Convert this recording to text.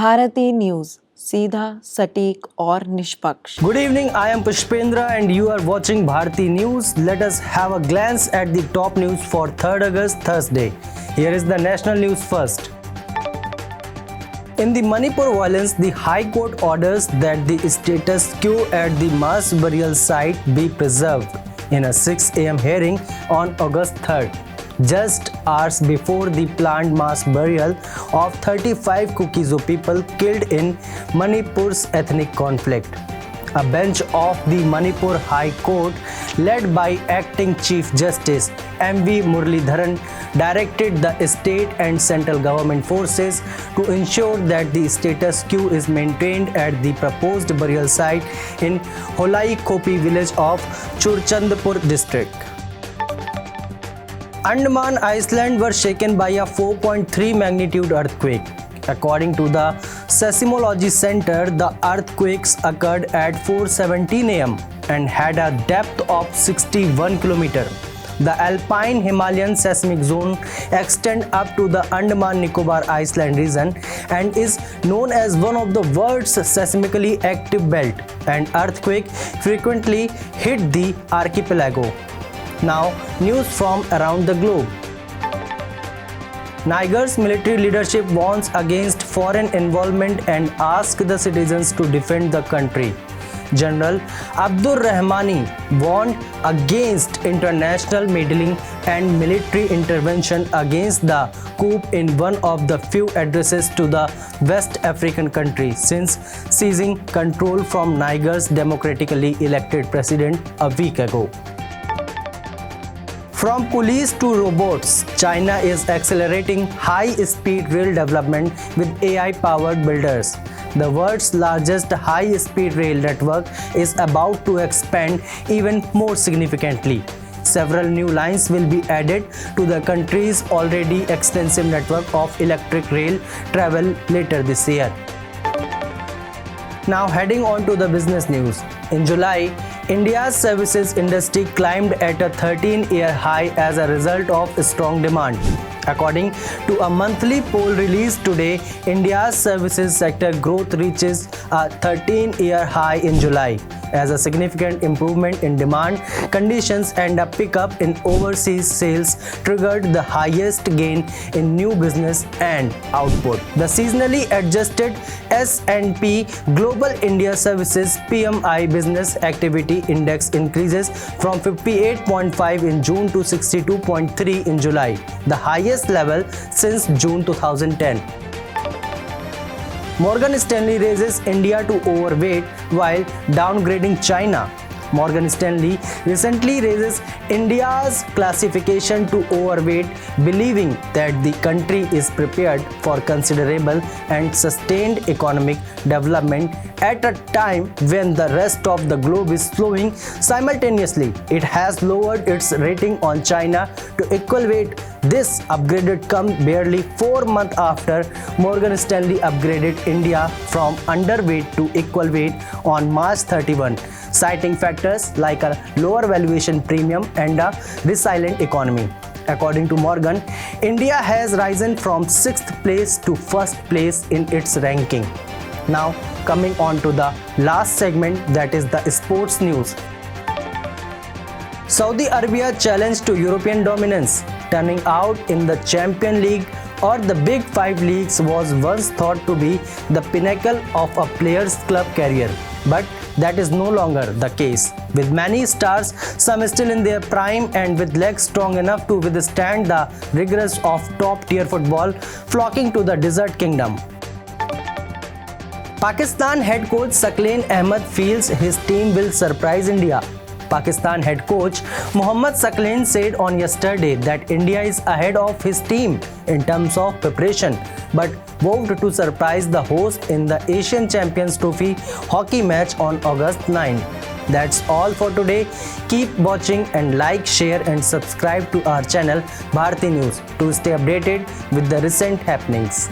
Bharti news, सीधा, सटीक और निष्पक्ष। Good evening, I am Pushpendra and you are watching Bharati News. Let us have a glance at the top news for 3rd August, Thursday. Here is the national news first. In the Manipur violence, the High Court orders that the status quo at the mass burial site be preserved in a 6 a.m. hearing on August 3rd. Just hours before the planned mass burial of 35 Kuki-Zo people killed in Manipur's ethnic conflict. A bench of the Manipur High Court, led by Acting Chief Justice M.V. Muralidharan, directed the state and central government forces to ensure that the status quo is maintained at the proposed burial site in Holai Khopi village of Churchandpur district. Andaman Island were shaken by a 4.3 magnitude earthquake. According to the Seismology Center, the earthquakes occurred at 4:17 a.m. and had a depth of 61 km. The Alpine Himalayan seismic zone extends up to the Andaman-Nicobar Island region and is known as one of the world's seismically active belt, and earthquake frequently hit the archipelago. Now, news from around the globe. Niger's military leadership warns against foreign involvement and asks the citizens to defend the country. General Abdur Rahmani warned against international meddling and military intervention against the coup in one of the few addresses to the West African country since seizing control from Niger's democratically elected president a week ago. From police to robots, China is accelerating high-speed rail development with AI-powered builders. The world's largest high-speed rail network is about to expand even more significantly. Several new lines will be added to the country's already extensive network of electric rail travel later this year. Now heading on to the business news. In July, India's services industry climbed at a 13-year high as a result of strong demand. According to a monthly poll released today, India's services sector growth reaches a 13-year high in July, as a significant improvement in demand conditions and a pickup in overseas sales triggered the highest gain in new business and output. The seasonally adjusted S&P Global India Services PMI Business Activity Index increases from 58.5 in June to 62.3 in July, the highest level since June 2010. Morgan Stanley raises India to overweight while downgrading China. Morgan Stanley recently raises India's classification to overweight, believing that the country is prepared for considerable and sustained economic development at a time when the rest of the globe is slowing. Simultaneously, it has lowered its rating on China to equal weight. This upgraded comes barely 4 months after Morgan Stanley upgraded India from underweight to equal weight on March 31, citing factors like a lower valuation premium and a resilient economy. According to Morgan, India has risen from 6th place to 1st place in its ranking. Now, coming on to the last segment, that is the sports news. Saudi Arabia challenged to European dominance, turning out in the Champions League or the Big Five leagues was once thought to be the pinnacle of a player's club career. But that is no longer the case. With many stars, some still in their prime and with legs strong enough to withstand the rigors of top-tier football, flocking to the desert kingdom. Pakistan head coach Saqlain Ahmed feels his team will surprise India. Pakistan head coach Mohammad Saqlain said on yesterday that India is ahead of his team in terms of preparation, but vowed to surprise the host in the Asian Champions Trophy hockey match on August 9. That's all for today. Keep watching and like, share and subscribe to our channel Bharati News to stay updated with the recent happenings.